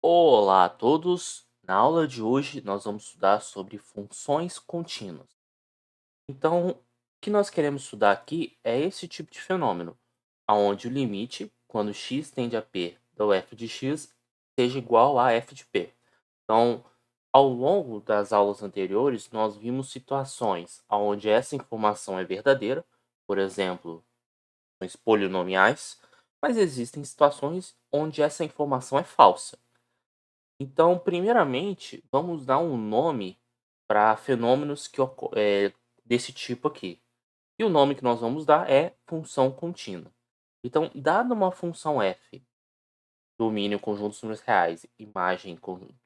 Olá a todos! Na aula de hoje nós vamos estudar sobre funções contínuas. Então, o que nós queremos estudar aqui é esse tipo de fenômeno, onde o limite, quando x tende a p do f de x, seja igual a f de p. Então, ao longo das aulas anteriores, nós vimos situações onde essa informação é verdadeira, por exemplo, funções polinomiais, mas existem situações onde essa informação é falsa. Então, primeiramente, vamos dar um nome para fenômenos desse tipo aqui. E o nome que nós vamos dar é função contínua. Então, dada uma função f, domínio conjunto de números reais, imagem conjunto de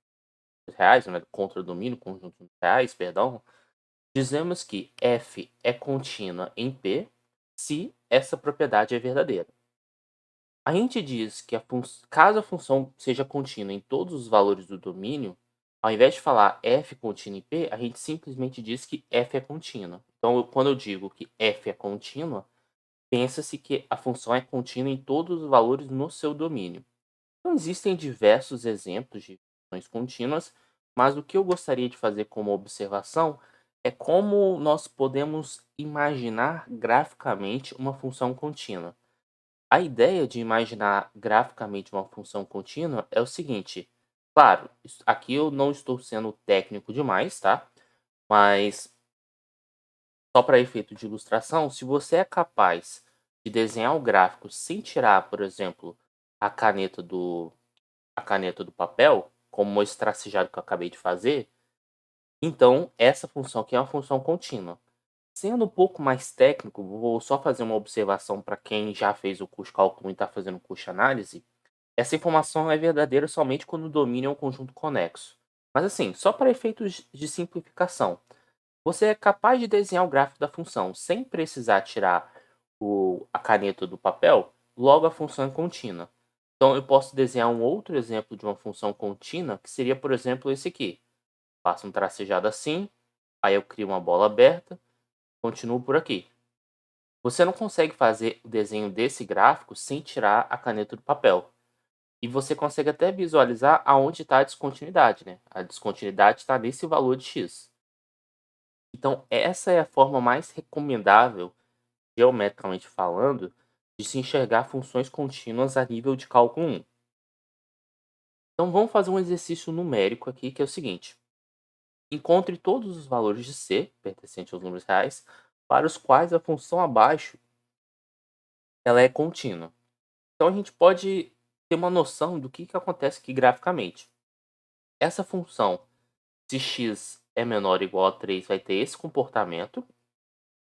números reais, né, contra domínio conjunto de números reais, perdão, dizemos que f é contínua em P se essa propriedade é verdadeira. A gente diz que caso a função seja contínua em todos os valores do domínio, ao invés de falar f contínua em P, a gente simplesmente diz que f é contínua. Então, quando eu digo que f é contínua, pensa-se que a função é contínua em todos os valores no seu domínio. Então, existem diversos exemplos de funções contínuas, mas o que eu gostaria de fazer como observação é como nós podemos imaginar graficamente uma função contínua. A ideia de imaginar graficamente uma função contínua é o seguinte. Claro, aqui eu não estou sendo técnico demais, tá? Mas só para efeito de ilustração, se você é capaz de desenhar o gráfico sem tirar, por exemplo, a caneta do, a caneta do papel, como esse tracejado que eu acabei de fazer, então essa função aqui é uma função contínua. Sendo um pouco mais técnico, vou só fazer uma observação para quem já fez o curso cálculo e está fazendo o curso de análise. Essa informação é verdadeira somente quando o domínio é um conjunto conexo. Mas assim, só para efeitos de simplificação, você é capaz de desenhar o gráfico da função sem precisar tirar a caneta do papel, logo a função é contínua. Então eu posso desenhar um outro exemplo de uma função contínua, que seria, por exemplo, esse aqui. Faço um tracejado assim, aí eu crio uma bola aberta, continuo por aqui. Você não consegue fazer o desenho desse gráfico sem tirar a caneta do papel. E você consegue até visualizar aonde está a descontinuidade, né? A descontinuidade está nesse valor de x. Então, essa é a forma mais recomendável, geometricamente falando, de se enxergar funções contínuas a nível de cálculo 1. Então, vamos fazer um exercício numérico aqui, que é o seguinte. Encontre todos os valores de c, pertencente aos números reais, para os quais a função abaixo ela é contínua. Então, a gente pode ter uma noção do que acontece aqui graficamente. Essa função, se x é menor ou igual a 3, vai ter esse comportamento.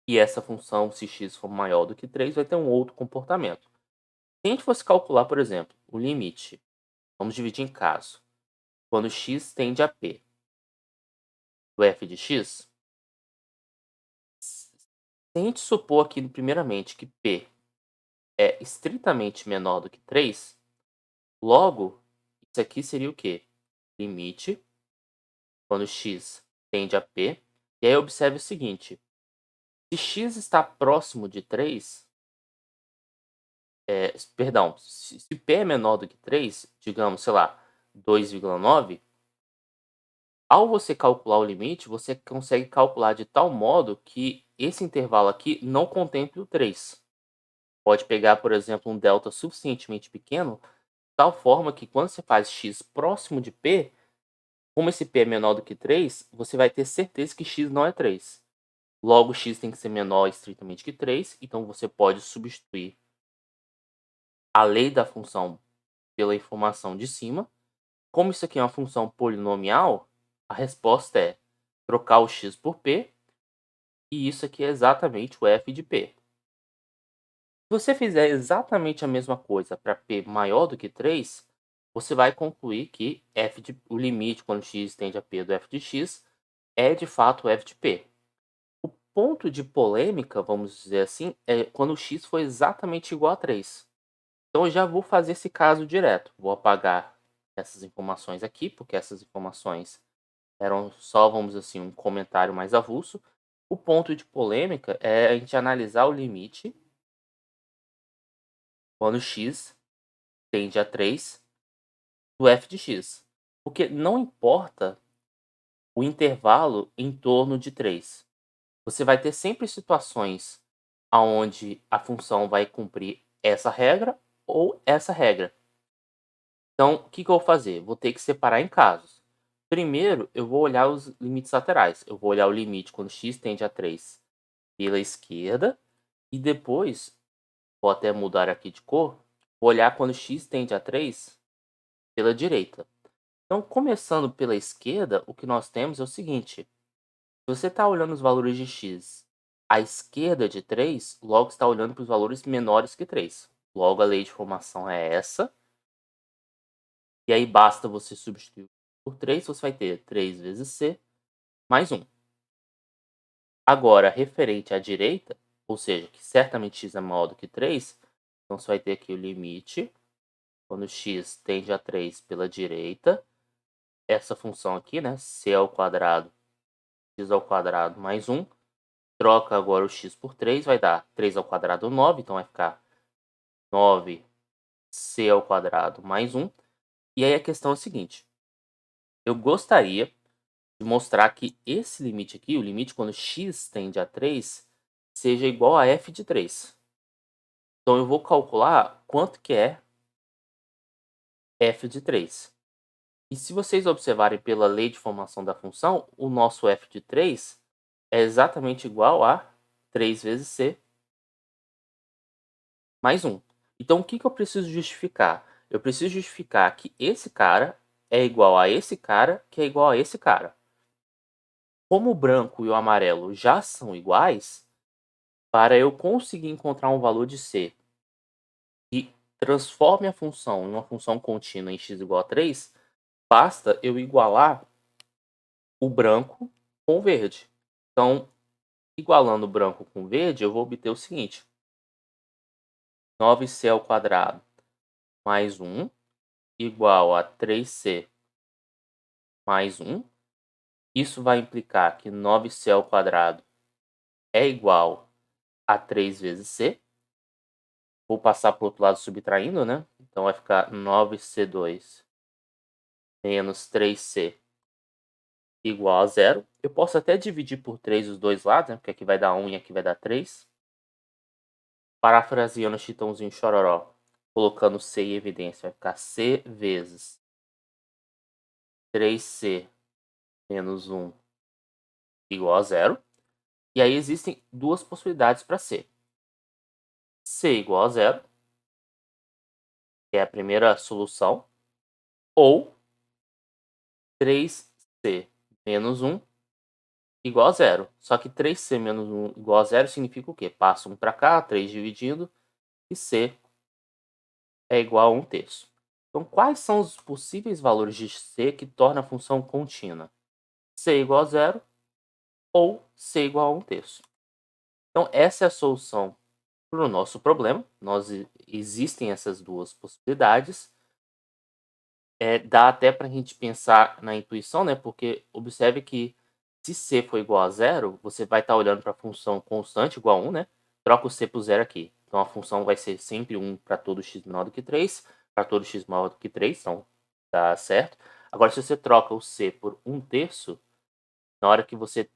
E essa função, se x for maior do que 3, vai ter um outro comportamento. Se a gente fosse calcular, por exemplo, o limite, vamos dividir em caso. Quando x tende a p do f de x, se a gente supor aqui, primeiramente, que p é estritamente menor do que 3, logo, isso aqui seria o quê? Limite, quando x tende a p. E aí observe o seguinte, se x está próximo de 3, perdão, se p é menor do que 3, digamos, sei lá, 2,9, ao você calcular o limite, você consegue calcular de tal modo que esse intervalo aqui não contemple o 3. Pode pegar, por exemplo, um delta suficientemente pequeno, de tal forma que quando você faz x próximo de p, como esse p é menor do que 3, você vai ter certeza que x não é 3. Logo, x tem que ser menor estritamente que 3, então você pode substituir a lei da função pela informação de cima. Como isso aqui é uma função polinomial, a resposta é trocar o x por p, e isso aqui é exatamente o f de p. Se você fizer exatamente a mesma coisa para p maior do que 3, você vai concluir que o limite quando x tende a p do f de x é de fato o f de p. O ponto de polêmica, vamos dizer assim, é quando x for exatamente igual a 3. Então eu já vou fazer esse caso direto. Vou apagar essas informações aqui, porque essas informações eram só, vamos dizer assim, um comentário mais avulso. O ponto de polêmica é a gente analisar o limite quando x tende a 3 do f de x. Porque não importa o intervalo em torno de 3. Você vai ter sempre situações aonde a função vai cumprir essa regra ou essa regra. Então, o que eu vou fazer? Vou ter que separar em casos. Primeiro, eu vou olhar os limites laterais. Eu vou olhar o limite quando x tende a 3 pela esquerda. E depois, vou até mudar aqui de cor, vou olhar quando x tende a 3 pela direita. Então, começando pela esquerda, o que nós temos é o seguinte. Se você está olhando os valores de x à esquerda de 3, logo está olhando para os valores menores que 3. Logo, a lei de formação é essa. E aí basta você substituir por 3, você vai ter 3 vezes c mais 1. Agora, referente à direita, ou seja, que certamente x é maior do que 3, então você vai ter aqui o limite, quando x tende a 3 pela direita, essa função aqui, né, c ao quadrado, x ao quadrado mais 1, troca agora o x por 3, vai dar 3 ao quadrado 9, então vai ficar 9c ao quadrado mais 1. E aí a questão é a seguinte, eu gostaria de mostrar que esse limite aqui, o limite quando x tende a 3, seja igual a f de 3. Então eu vou calcular quanto que é f de 3. E se vocês observarem pela lei de formação da função, o nosso f de 3 é exatamente igual a 3 vezes c mais 1. Então o que eu preciso justificar? Eu preciso justificar que esse cara é igual a esse cara, que é igual a esse cara. Como o branco e o amarelo já são iguais, para eu conseguir encontrar um valor de c que transforme a função em uma função contínua em x igual a 3, basta eu igualar o branco com o verde. Então, igualando o branco com o verde, eu vou obter o seguinte. 9c ao quadrado mais 1 igual a 3c mais 1. Isso vai implicar que 9c ao quadrado é igual a 3 vezes c. Vou passar para o outro lado subtraindo, né? Então vai ficar 9c2 menos 3c igual a 0. Eu posso até dividir por 3 os dois lados, né? Porque aqui vai dar 1 e aqui vai dar 3. Parafraseando o Chitãozinho Chororó, colocando c em evidência, vai ficar c vezes 3c menos 1 igual a 0. E aí existem duas possibilidades para c. C igual a 0, que é a primeira solução, ou 3c menos 1 igual a 0. Só que 3c menos 1 igual a 0 significa o quê? Passa 1 para cá, 3 dividindo, e c é igual a 1/3. Então, quais são os possíveis valores de c que torna a função contínua? C igual a 0 ou c igual a 1/3. Então, essa é a solução para o nosso problema. Existem essas duas possibilidades. Dá até para a gente pensar na intuição, né? Porque observe que se c for igual a 0, você vai estar olhando para a função constante igual a 1, né? Troca o c por 0 aqui. Então a função vai ser sempre 1 para todo x menor do que 3, para todo x maior do que 3, então tá certo. Agora, se você troca o c por 1/3, na hora que você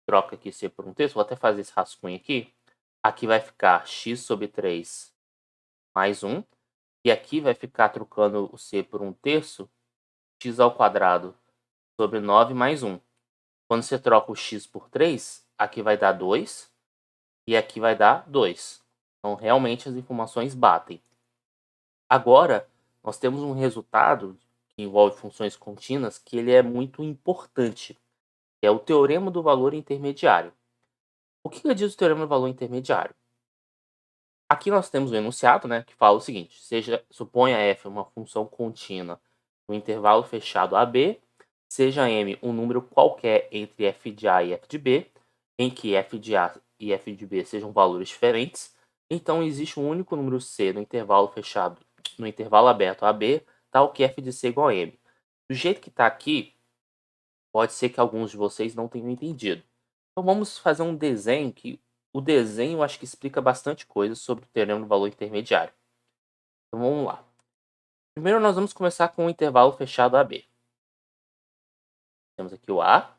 troca aqui c por 1/3, vou até fazer esse rascunho aqui. Aqui vai ficar x sobre 3 mais 1. E aqui vai ficar trocando o c por 1/3, x ao quadrado sobre 9 mais 1. Quando você troca o x por 3, aqui vai dar 2 e aqui vai dar 2. Então, realmente, as informações batem. Agora, nós temos um resultado que envolve funções contínuas que ele é muito importante, que é o teorema do valor intermediário. O que diz o teorema do valor intermediário? Aqui nós temos um enunciado, né, que fala o seguinte: suponha f uma função contínua no intervalo fechado AB, seja m um número qualquer entre f de A e f de B, em que f de A e f de B sejam valores diferentes, então existe um único número c no intervalo fechado, no intervalo aberto AB, tal que f de c igual a m. Do jeito que está aqui, pode ser que alguns de vocês não tenham entendido. Então vamos fazer um desenho que o desenho eu acho que explica bastante coisa sobre o teorema do valor intermediário. Então vamos lá. Primeiro nós vamos começar com o intervalo fechado AB. Temos aqui o A,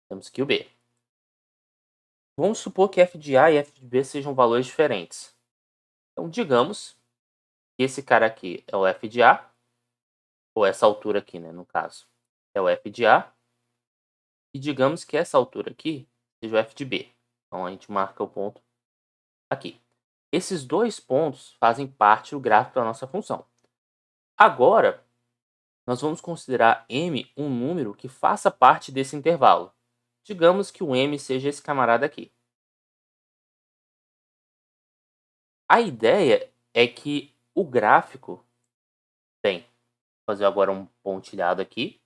temos aqui o B. Vamos supor que f de A e f de B sejam valores diferentes. Então, digamos que esse cara aqui é o f de A, ou essa altura aqui, né, no caso, é o f de A, e digamos que essa altura aqui seja o f de B. Então, a gente marca o ponto aqui. Esses dois pontos fazem parte do gráfico da nossa função. Agora, nós vamos considerar m um número que faça parte desse intervalo. Digamos que o m seja esse camarada aqui. A ideia é que o gráfico tem. Vou fazer agora um pontilhado aqui.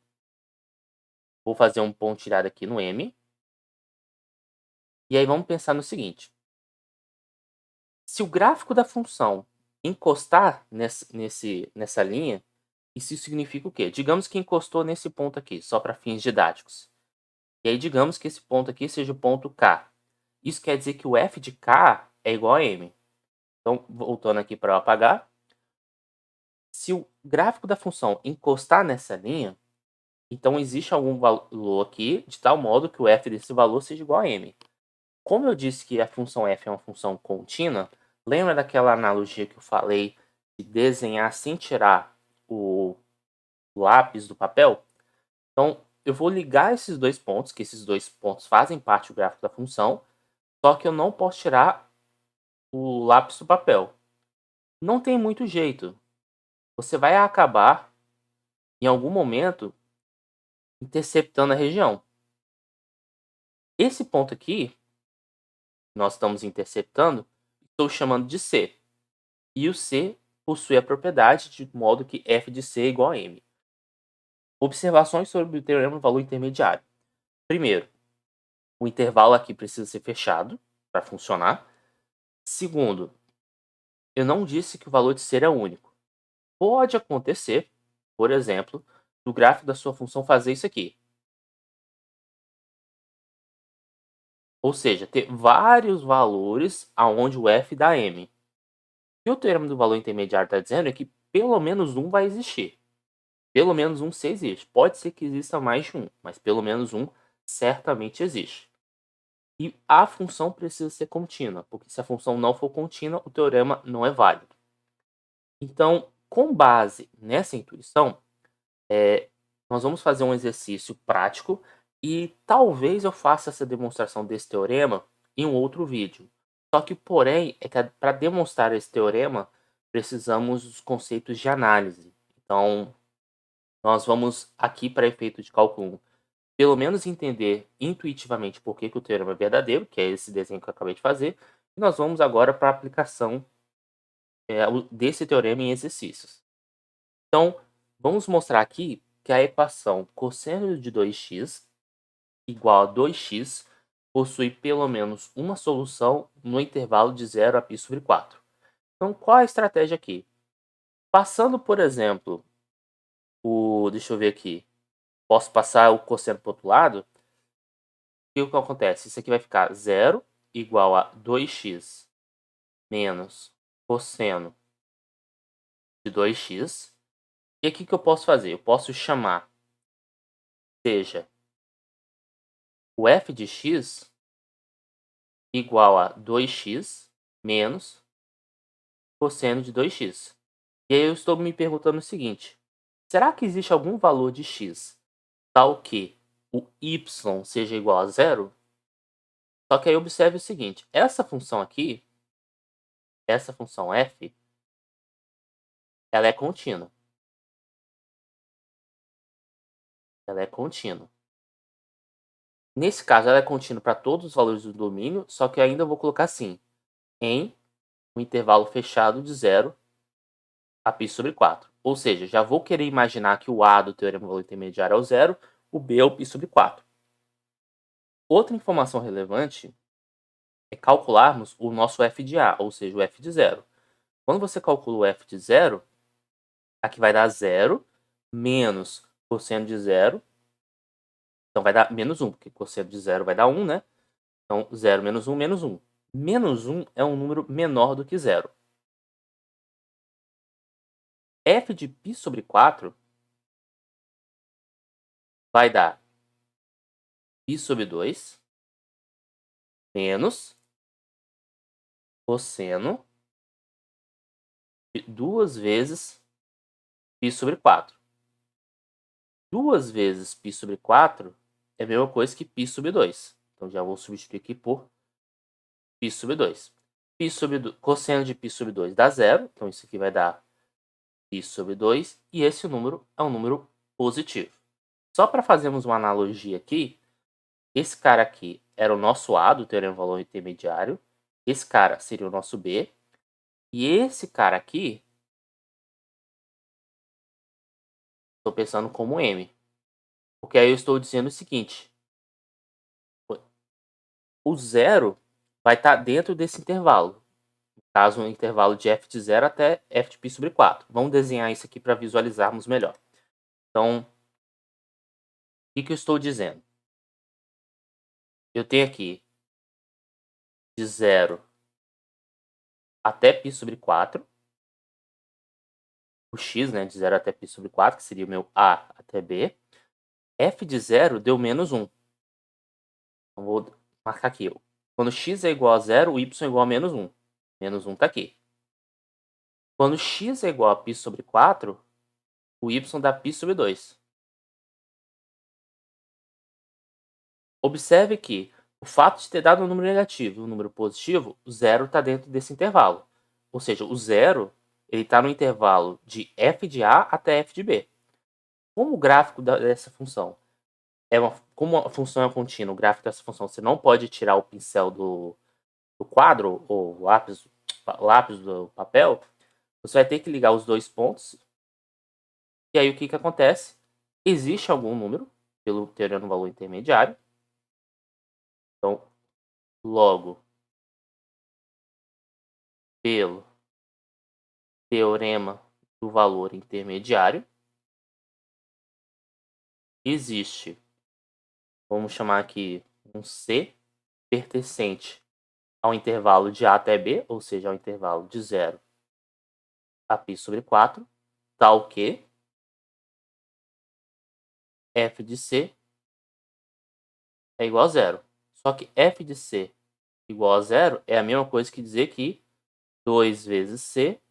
Vou fazer um pontilhado aqui no m. E aí vamos pensar no seguinte. Se o gráfico da função encostar nessa linha, isso significa o quê? Digamos que encostou nesse ponto aqui, só para fins didáticos. E aí digamos que esse ponto aqui seja o ponto K. Isso quer dizer que o f de K é igual a m. Então, voltando aqui para eu apagar. Se o gráfico da função encostar nessa linha, então existe algum valor aqui de tal modo que o f desse valor seja igual a m. Como eu disse que a função f é uma função contínua, lembra daquela analogia que eu falei de desenhar sem tirar o lápis do papel? Então, eu vou ligar esses dois pontos, que esses dois pontos fazem parte do gráfico da função, só que eu não posso tirar o lápis do papel. Não tem muito jeito. Você vai acabar, em algum momento, interceptando a região. Esse ponto aqui, nós estamos interceptando, estou chamando de C. E o C possui a propriedade de modo que f de C é igual a m. Observações sobre o teorema do valor intermediário. Primeiro, o intervalo aqui precisa ser fechado para funcionar. Segundo, eu não disse que o valor de C é único. Pode acontecer, por exemplo, do gráfico da sua função fazer isso aqui. Ou seja, ter vários valores aonde o f dá m. O que o teorema do valor intermediário está dizendo é que pelo menos um vai existir. Pelo menos um C existe. Pode ser que exista mais de um, mas pelo menos um certamente existe. E a função precisa ser contínua, porque se a função não for contínua, o teorema não é válido. Então, com base nessa intuição, nós vamos fazer um exercício prático e talvez eu faça essa demonstração desse teorema em um outro vídeo. Só que, porém, é que para demonstrar esse teorema, precisamos dos conceitos de análise. Então, nós vamos aqui, para efeito de cálculo 1, pelo menos entender intuitivamente por que o teorema é verdadeiro, que é esse desenho que eu acabei de fazer, e nós vamos agora para a aplicação desse teorema em exercícios. Então, vamos mostrar aqui que a equação cosseno de 2x igual a 2x possui pelo menos uma solução no intervalo de 0 a π sobre 4. Então, qual a estratégia aqui? Passando, por exemplo, deixa eu ver aqui. Posso passar o cosseno para o outro lado? O que acontece? Isso aqui vai ficar 0 igual a 2x menos cosseno de 2x. E aqui que eu posso fazer? Eu posso chamar, seja, o f de x igual a 2x menos cosseno de 2x. E aí eu estou me perguntando o seguinte: será que existe algum valor de x tal que o y seja igual a zero? Só que aí observe o seguinte: essa função aqui, essa função f, ela é contínua. Ela é contínua. Nesse caso, ela é contínua para todos os valores do domínio, só que ainda eu vou colocar assim, em um intervalo fechado de 0 a π sobre 4. Ou seja, já vou querer imaginar que o A do teorema do valor intermediário é o zero, o B é o π sobre 4. Outra informação relevante é calcularmos o nosso f de A, ou seja, o f de 0. Quando você calcula o f de 0, aqui vai dar 0 menos cosseno de 0. Então vai dar menos 1, porque cosseno de 0 vai dar 1, né? Então 0 menos 1, menos 1. Menos 1 é um número menor do que 0. f de π sobre 4 vai dar π sobre 2 menos cosseno de 2 vezes π sobre 4. 2 vezes π sobre 4 é a mesma coisa que π sobre 2. Então, já vou substituir aqui por π sobre 2. Cosseno de π sobre 2 dá zero. Então, isso aqui vai dar π sobre 2. E esse número é um número positivo. Só para fazermos uma analogia aqui, esse cara aqui era o nosso A do teorema do valor intermediário. Esse cara seria o nosso B. E esse cara aqui, estou pensando como M. Porque aí eu estou dizendo o seguinte. O zero vai estar dentro desse intervalo. No caso, um intervalo de f de 0 até f de π sobre 4. Vamos desenhar isso aqui para visualizarmos melhor. Então, o que eu estou dizendo? Eu tenho aqui de 0 até π sobre 4. O x, né, de 0 até π sobre 4, que seria o meu A até B. F de 0 deu menos 1. Então, vou marcar aqui. Quando x é igual a 0, o y é igual a menos 1. Menos 1 está aqui. Quando x é igual a π sobre 4, o y dá π sobre 2. Observe que o fato de ter dado um número negativo e um número positivo, o zero está dentro desse intervalo. Ou seja, o zero está no intervalo de f de A até f de B. Como o gráfico dessa função como a função é contínua, o gráfico dessa função, você não pode tirar o pincel do quadro ou lápis do papel, você vai ter que ligar os dois pontos. E aí o que acontece? Existe algum número, pelo teorema do valor intermediário. Então, logo, pelo teorema do valor intermediário, existe, vamos chamar aqui, um C pertencente ao intervalo de A até B, ou seja, ao intervalo de 0 a π sobre 4, tal que f de C é igual a zero. Só que f de C igual a zero é a mesma coisa que dizer que 2 vezes C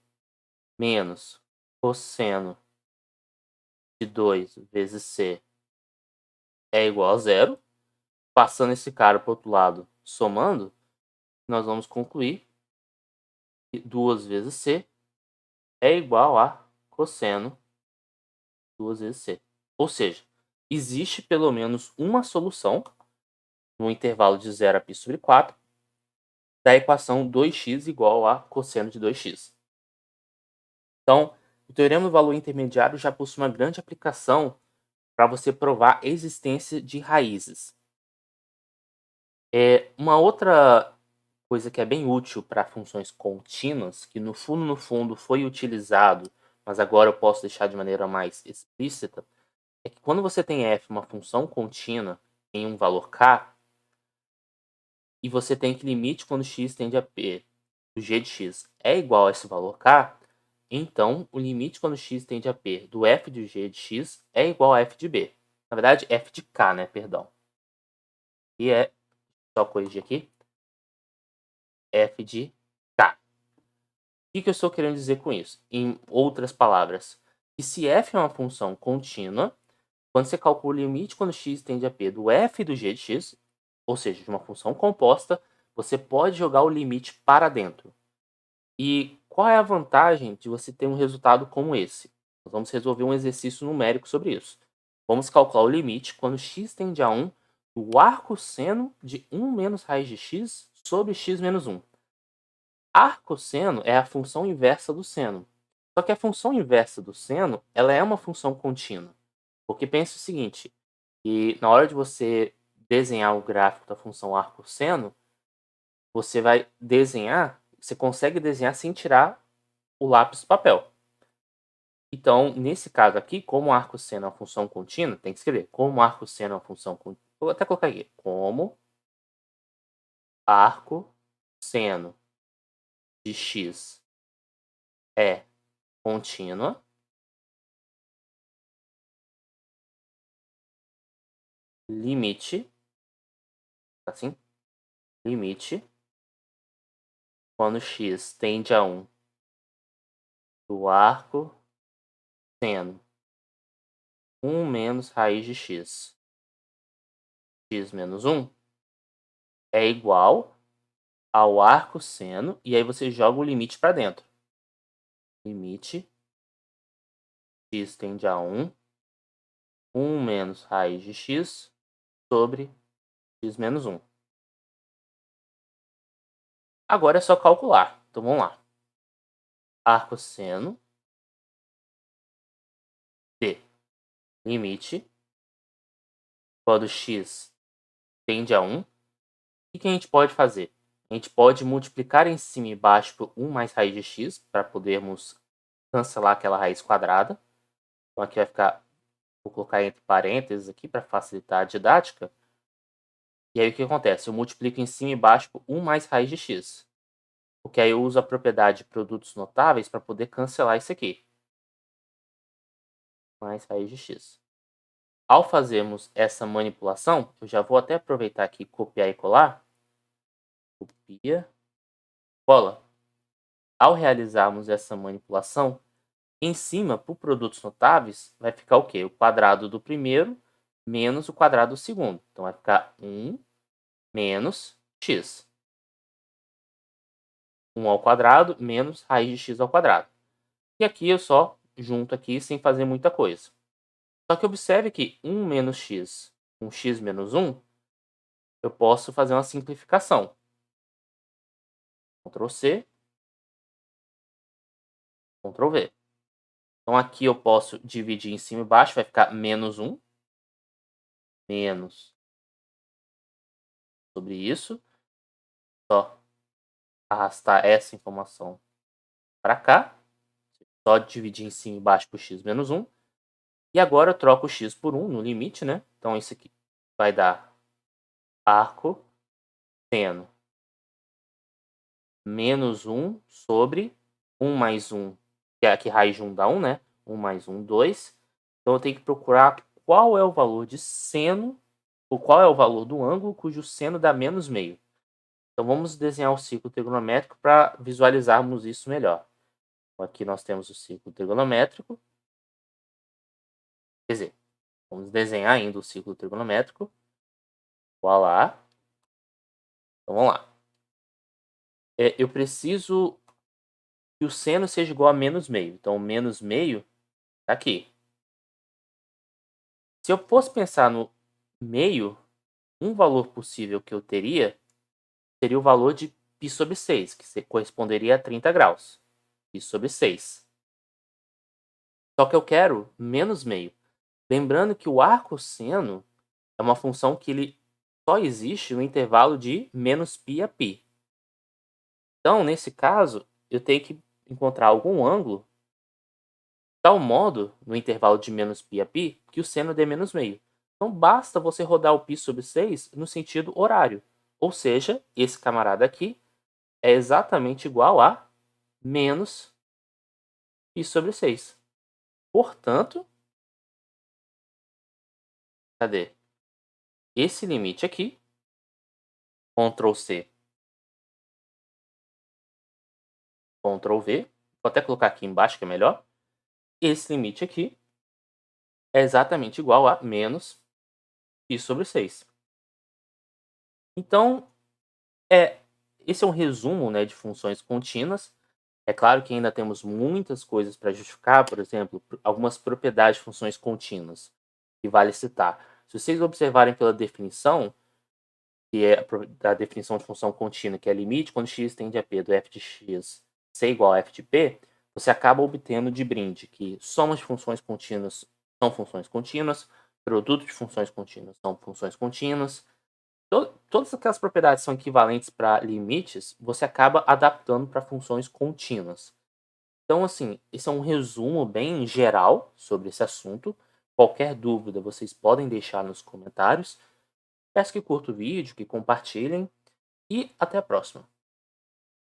menos cosseno de 2 vezes C é igual a zero. Passando esse cara para o outro lado, somando, nós vamos concluir que 2 vezes C é igual a cosseno 2 vezes C. Ou seja, existe pelo menos uma solução no intervalo de 0 a π sobre 4 da equação 2x igual a cosseno de 2x. Então, o teorema do valor intermediário já possui uma grande aplicação para você provar a existência de raízes. Uma outra coisa que é bem útil para funções contínuas, que no fundo foi utilizado, mas agora eu posso deixar de maneira mais explícita, é que quando você tem f, uma função contínua, em um valor k, e você tem que limite quando x tende a p do g de x é igual a esse valor k, então o limite quando x tende a p do f de g de x é igual a f de b. Na verdade, f de k, né? Perdão. E é, só corrigir aqui, f de k. O que eu estou querendo dizer com isso? Em outras palavras, que se f é uma função contínua, quando você calcula o limite quando x tende a p do f do g de x, ou seja, de uma função composta, você pode jogar o limite para dentro. E qual é a vantagem de você ter um resultado como esse? Nós vamos resolver um exercício numérico sobre isso. Vamos calcular o limite quando x tende a 1 do arcosseno de 1 menos raiz de x sobre x menos 1. Arcosseno é a função inversa do seno. Só que a função inversa do seno, ela é uma função contínua. Porque pensa o seguinte, que na hora de você desenhar o gráfico da função arcosseno, você vai desenhar, você consegue desenhar sem tirar o lápis do papel. Então, nesse caso aqui, como arcosseno é uma função contínua, tem que escrever como arcosseno é uma função contínua. Vou até colocar aqui, como arcosseno de x é contínua, limite, assim, limite, quando x tende a 1 do arco seno 1 menos raiz de x, x menos 1, é igual ao arco seno, e aí você joga o limite para dentro. Limite, x tende a 1, 1 menos raiz de x sobre x menos 1. Agora é só calcular. Então vamos lá. Arco seno de limite quando x tende a 1. O que a gente pode fazer? A gente pode multiplicar em cima e embaixo por 1 mais raiz de x, para podermos cancelar aquela raiz quadrada. Então aqui vai ficar, vou colocar entre parênteses aqui para facilitar a didática. E aí o que acontece? Eu multiplico em cima e embaixo por 1 mais raiz de x. Porque aí eu uso a propriedade de produtos notáveis para poder cancelar isso aqui. Mais raiz de x. Ao fazermos essa manipulação, eu já vou até aproveitar aqui, copiar e colar. Copia, cola. Ao realizarmos essa manipulação, em cima, por produtos notáveis, vai ficar o quê? O quadrado do primeiro menos o quadrado do segundo. Então, vai ficar 1 menos x. 1 ao quadrado menos raiz de x ao quadrado. E aqui eu só junto aqui sem fazer muita coisa. Só que observe que 1 menos x com x menos 1, eu posso fazer uma simplificação. Ctrl C, Ctrl V. Então aqui eu posso dividir em cima e embaixo, vai ficar menos 1. Menos sobre isso. Só arrastar essa informação para cá. Só dividir em cima e embaixo por x menos 1. E agora eu troco o x por 1 no limite, né? Então isso aqui vai dar arco seno menos 1 sobre 1 mais 1, que é aqui raiz de 1 dá 1, né? 1 mais 1, 2. Então eu tenho que procurar qual é o valor de seno, ou qual é o valor do ângulo cujo seno dá menos meio. Então vamos desenhar o círculo trigonométrico para visualizarmos isso melhor. Então, aqui nós temos o círculo trigonométrico. Quer dizer, vamos desenhar ainda o círculo trigonométrico. Voilá. Então vamos lá. Eu preciso que o seno seja igual a menos meio. Então menos meio está aqui. Se eu fosse pensar no meio, um valor possível que eu teria seria o valor de π sobre 6, que corresponderia a 30 graus. Π sobre 6. Só que eu quero menos meio. Lembrando que o arco seno é uma função que ele só existe no intervalo de menos π a π. Então, nesse caso, eu tenho que encontrar algum ângulo de tal modo, no intervalo de menos π a π, que o seno dê menos meio. Então, basta você rodar o π sobre 6 no sentido horário. Ou seja, esse camarada aqui é exatamente igual a menos π sobre 6. Portanto, cadê? Esse limite aqui, Ctrl C, Ctrl V, vou até colocar aqui embaixo que é melhor. Esse limite aqui é exatamente igual a menos π sobre 6. Então, esse é um resumo, né, de funções contínuas. É claro que ainda temos muitas coisas para justificar, por exemplo, algumas propriedades de funções contínuas, que vale citar. Se vocês observarem pela definição, que é a definição de função contínua, que é limite quando x tende a p do f de x ser igual a f de p, você acaba obtendo de brinde que somas de funções contínuas são funções contínuas, produtos de funções contínuas são funções contínuas. Todas aquelas propriedades são equivalentes para limites, você acaba adaptando para funções contínuas. Então, assim, esse é um resumo bem geral sobre esse assunto. Qualquer dúvida, vocês podem deixar nos comentários. Peço que curtam o vídeo, que compartilhem e até a próxima.